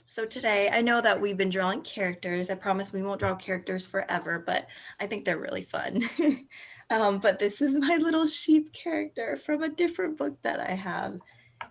So today, I know that we've been drawing characters. I promise we won't draw characters forever, but I think they're really fun. But this is my little sheep character from a different book that I have.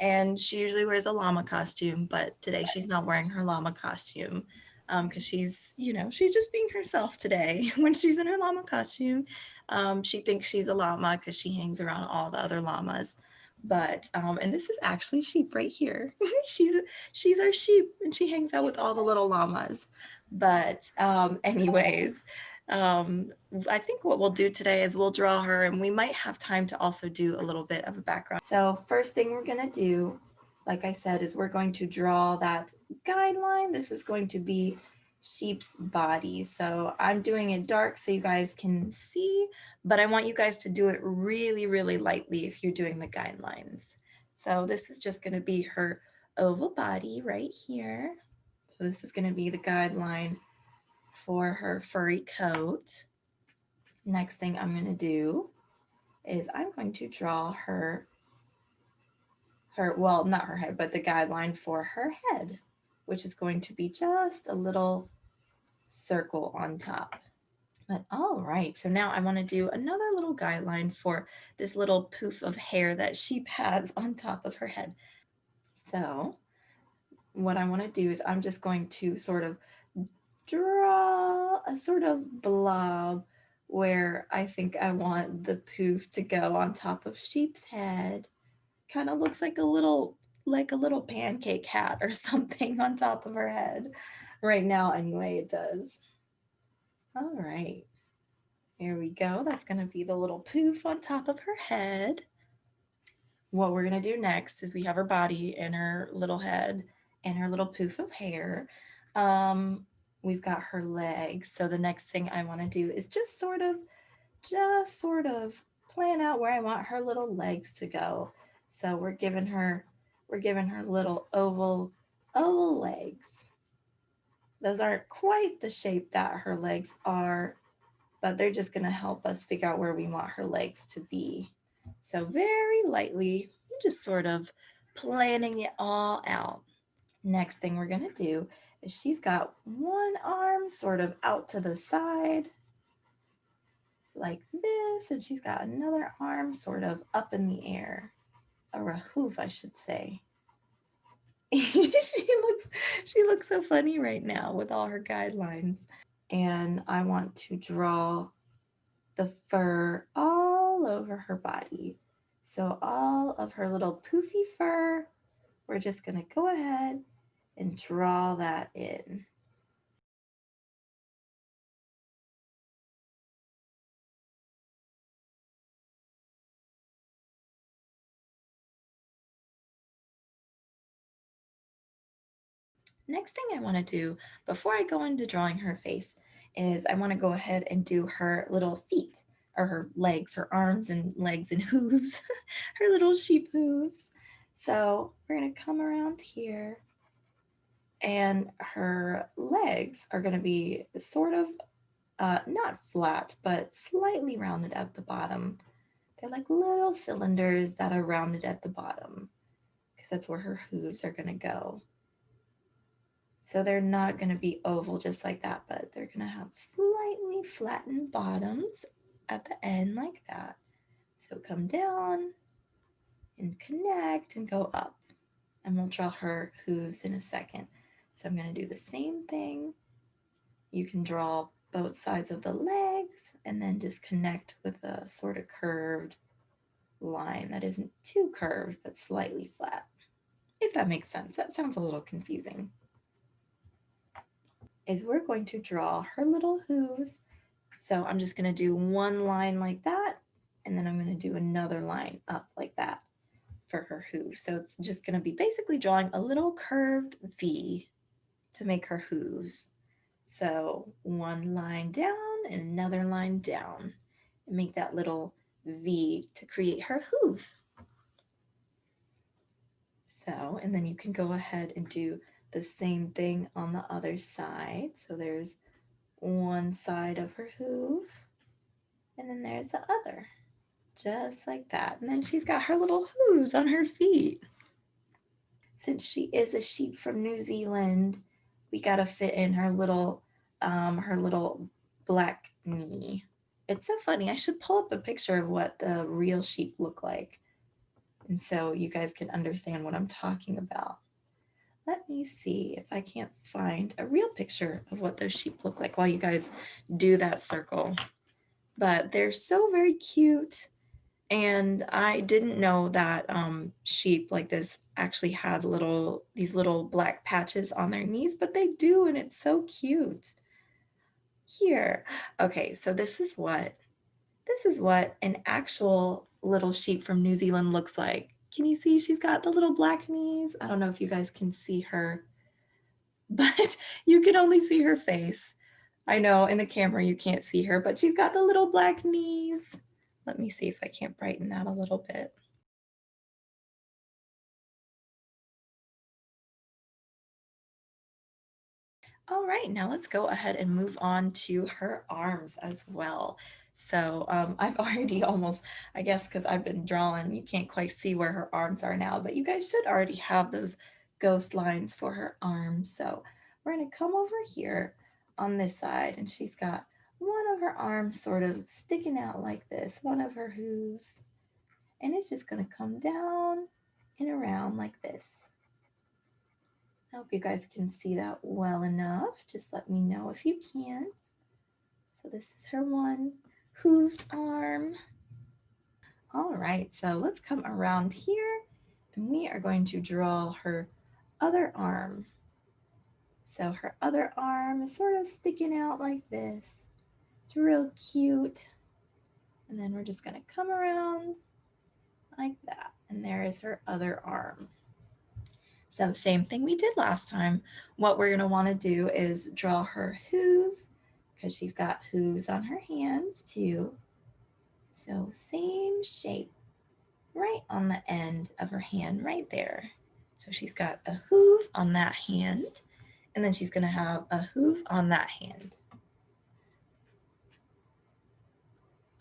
And she usually wears a llama costume, but today she's not wearing her llama costume because she's just being herself today. When she's in her llama costume, she thinks she's a llama because she hangs around all the other llamas. But and this is actually sheep right here. She's our sheep and she hangs out with all the little llamas. But anyways, um, I think what we'll do today is we'll draw her and we might have time to also do a little bit of a background. So first thing we're gonna do, like I said, is we're going to draw that guideline. This is going to be sheep's body. So I'm doing it dark so you guys can see, but I want you guys to do it really, really lightly if you're doing the guidelines. So this is just gonna be her oval body right here. So this is gonna be the guideline for her furry coat. Next thing I'm gonna do is I'm going to draw well, not her head, but the guideline for her head, which is going to be just a little circle on top. But all right, so now I want to do another little guideline for this little poof of hair that sheep has on top of her head. So what I want to do is I'm just going to sort of draw a sort of blob where I think I want the poof to go on top of sheep's head. Kind of looks like a little pancake hat or something on top of her head. Right now, anyway, it does. All right. Here we go. That's going to be the little poof on top of her head. What we're going to do next is we have her body and her little head and her little poof of hair. We've got her legs. So the next thing I want to do is just sort of plan out where I want her little legs to go. So we're giving her little oval legs. Those aren't quite the shape that her legs are, but they're just going to help us figure out where we want her legs to be. So very lightly, just sort of planning it all out. Next thing we're going to do is she's got one arm sort of out to the side like this, and she's got another arm sort of up in the air, or a hoof, I should say. she looks so funny right now with all her guidelines. And I want to draw the fur all over her body. So all of her little poofy fur, we're just going to go ahead and draw that in. Next thing I want to do before I go into drawing her face is I want to go ahead and do her little feet, or her legs, her arms and legs and hooves, her little sheep hooves. So we're going to come around here and her legs are going to be sort of not flat, but slightly rounded at the bottom. They're like little cylinders that are rounded at the bottom because that's where her hooves are going to go. So they're not going to be oval just like that, but they're going to have slightly flattened bottoms at the end like that. So come down and connect and go up. And we'll draw her hooves in a second. So I'm going to do the same thing. You can draw both sides of the legs and then just connect with a sort of curved line that isn't too curved, but slightly flat. If that makes sense. That sounds a little confusing. Is we're going to draw her little hooves. So I'm just going to do one line like that, and then I'm going to do another line up like that for her hooves. So it's just going to be basically drawing a little curved V to make her hooves. So one line down and another line down, and make that little V to create her hoof. So, and then you can go ahead and do the same thing on the other side. So there's one side of her hoof, and then there's the other, just like that. And then she's got her little hooves on her feet. since she is a sheep from New Zealand, we gotta fit in her little black knee. It's so funny. I should pull up a picture of what the real sheep look like, and so you guys can understand what I'm talking about. Let me see if I can't find a real picture of what those sheep look like while you guys do that circle. But they're so very cute. And I didn't know that sheep like this actually had these little black patches on their knees, but they do, and it's so cute. Here, okay, so this is what an actual little sheep from New Zealand looks like. Can you see she's got the little black knees? I don't know if you guys can see her, but you can only see her face. I know in the camera you can't see her, but she's got the little black knees. Let me see if I can't brighten that a little bit. All right, now let's go ahead and move on to her arms as well. So I've already almost, I guess because I've been drawing, you can't quite see where her arms are now, but you guys should already have those ghost lines for her arms. So we're gonna come over here on this side, and she's got one of her arms sort of sticking out like this, one of her hooves, and it's just gonna come down and around like this. I hope you guys can see that well enough. Just let me know if you can't. So this is her one hooved arm. All right, so let's come around here and we are going to draw her other arm. So her other arm is sort of sticking out like this. It's real cute. And then we're just gonna come around like that. And there is her other arm. So same thing we did last time. What we're gonna wanna do is draw her hooves, because she's got hooves on her hands too. So same shape right on the end of her hand right there. So she's got a hoof on that hand, and then she's gonna have a hoof on that hand.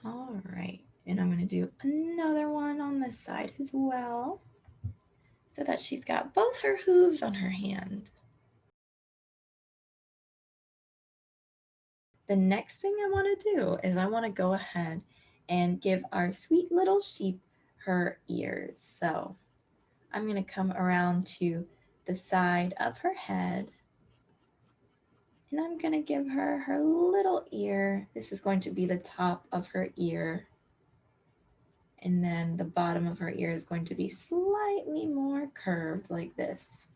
All right, and I'm gonna do another one on this side as well, so that she's got both her hooves on her hand. The next thing I want to do is I want to go ahead and give our sweet little sheep her ears. So I'm going to come around to the side of her head, and I'm going to give her her little ear. This is going to be the top of her ear, and then the bottom of her ear is going to be slightly more curved like this.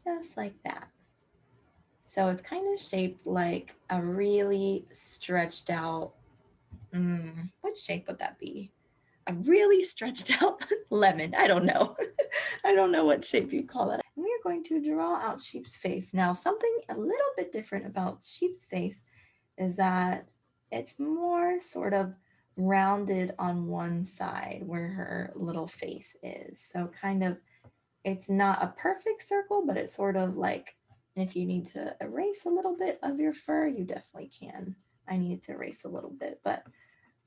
Just like that. So it's kind of shaped like a really stretched out, what shape would that be? A really stretched out lemon. I don't know. I don't know what shape you call that. And we are going to draw out sheep's face. Now, something a little bit different about sheep's face is that it's more sort of rounded on one side where her little face is. So kind of, it's not a perfect circle, but it's sort of like, if you need to erase a little bit of your fur, you definitely can. I needed to erase a little bit, but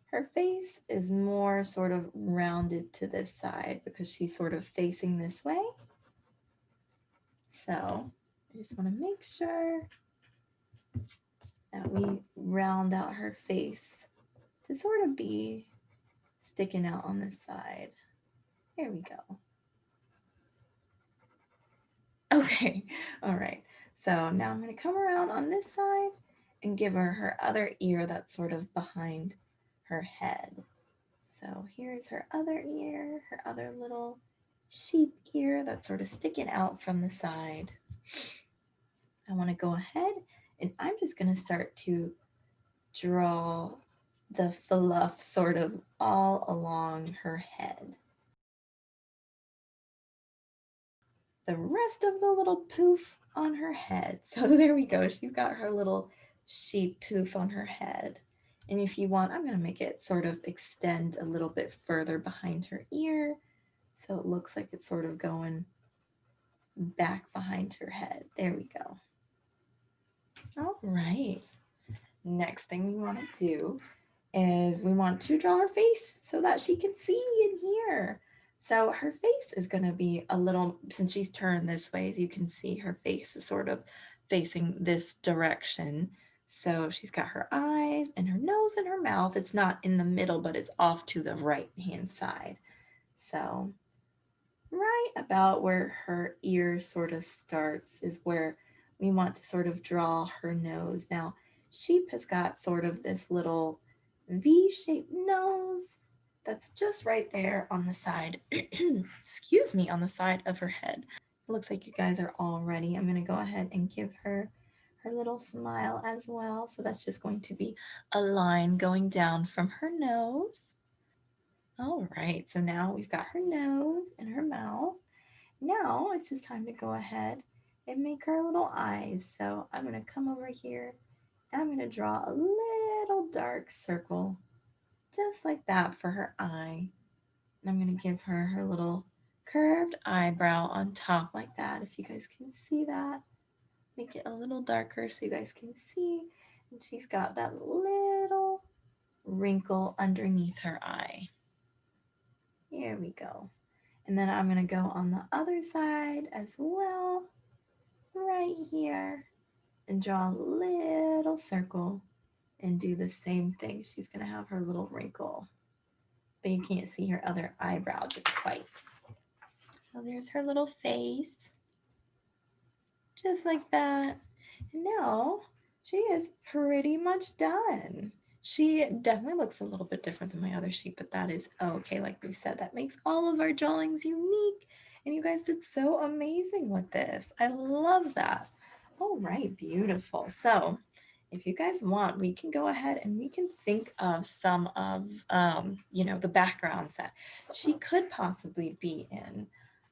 her face is more sort of rounded to this side because she's sort of facing this way. So I just want to make sure that we round out her face to sort of be sticking out on this side. There we go. Okay, all right. So now I'm going to come around on this side and give her her other ear that's sort of behind her head. So here's her other ear, her other little sheep ear that's sort of sticking out from the side. I want to go ahead and I'm just going to start to draw the fluff sort of all along her head. The rest of the little poof on her head. So there we go. She's got her little sheep poof on her head. And if you want, I'm going to make it sort of extend a little bit further behind her ear. So it looks like it's sort of going back behind her head. There we go. All right. Next thing we want to do is we want to draw her face so that she can see and hear. So her face is going to be a little, since she's turned this way, as you can see, her face is sort of facing this direction. So she's got her eyes and her nose and her mouth. It's not in the middle, but it's off to the right hand side. So right about where her ear sort of starts is where we want to sort of draw her nose. Now, sheep has got sort of this little V-shaped nose that's just right there on the side, excuse me, on the side of her head. It looks like you guys are all ready. I'm going to go ahead and give her her little smile as well. So that's just going to be a line going down from her nose. All right, so now we've got her nose and her mouth. Now it's just time to go ahead and make her little eyes. So I'm going to come over here and I'm going to draw a little dark circle just like that for her eye. And I'm going to give her her little curved eyebrow on top like that. If you guys can see that, make it a little darker so you guys can see. And she's got that little wrinkle underneath her eye. Here we go. And then I'm going to go on the other side as well, right here, and draw a little circle and do the same thing. She's going to have her little wrinkle, but you can't see her other eyebrow just quite. So there's her little face, just like that. And now she is pretty much done. She definitely looks a little bit different than my other sheep, but that is okay. Like we said, that makes all of our drawings unique. And you guys did so amazing with this. I love that. All right, beautiful. So if you guys want, we can go ahead and we can think of some of, the backgrounds that she could possibly be in.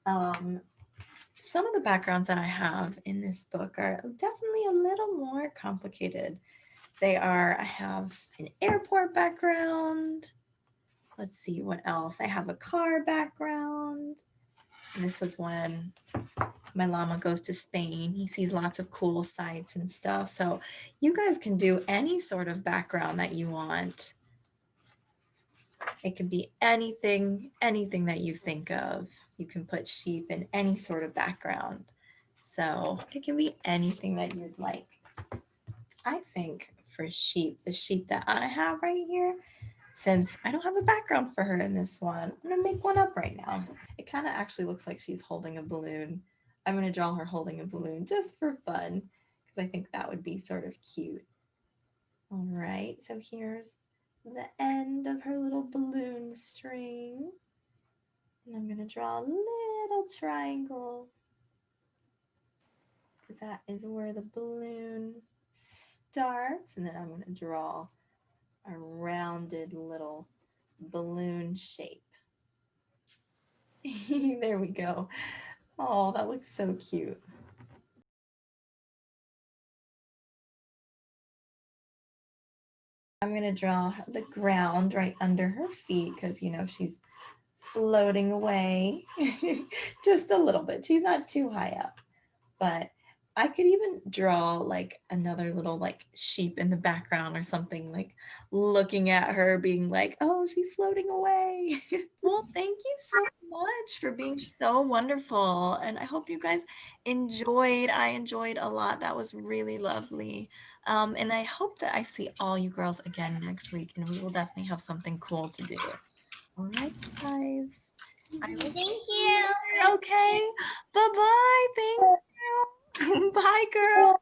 Some of the backgrounds that I have in this book are definitely a little more complicated. I have an airport background. Let's see what else. I have a car background. And this is when my llama goes to Spain. He sees lots of cool sights and stuff. So you guys can do any sort of background that you want. It can be anything that you think of. You can put sheep in any sort of background. So it can be anything that you'd like. I think for sheep, the sheep that I have right here, since I don't have a background for her in this one, I'm gonna make one up right now. It kind of actually looks like she's holding a balloon. I'm gonna draw her holding a balloon just for fun, because I think that would be sort of cute. All right, so here's the end of her little balloon string. And I'm gonna draw a little triangle, because that is where the balloon starts. And then I'm gonna draw a rounded little balloon shape. There we go. Oh, that looks so cute. I'm going to draw the ground right under her feet because, she's floating away just a little bit. She's not too high up, but I could even draw like another little like sheep in the background or something, like looking at her being like, oh, she's floating away. Well, thank you so much for being so wonderful. And I hope you guys enjoyed. I enjoyed a lot. That was really lovely. And I hope that I see all you girls again next week and we will definitely have something cool to do. All right, you guys. I will Thank see you. later. Okay. Bye-bye. Thank you. Bye, girl.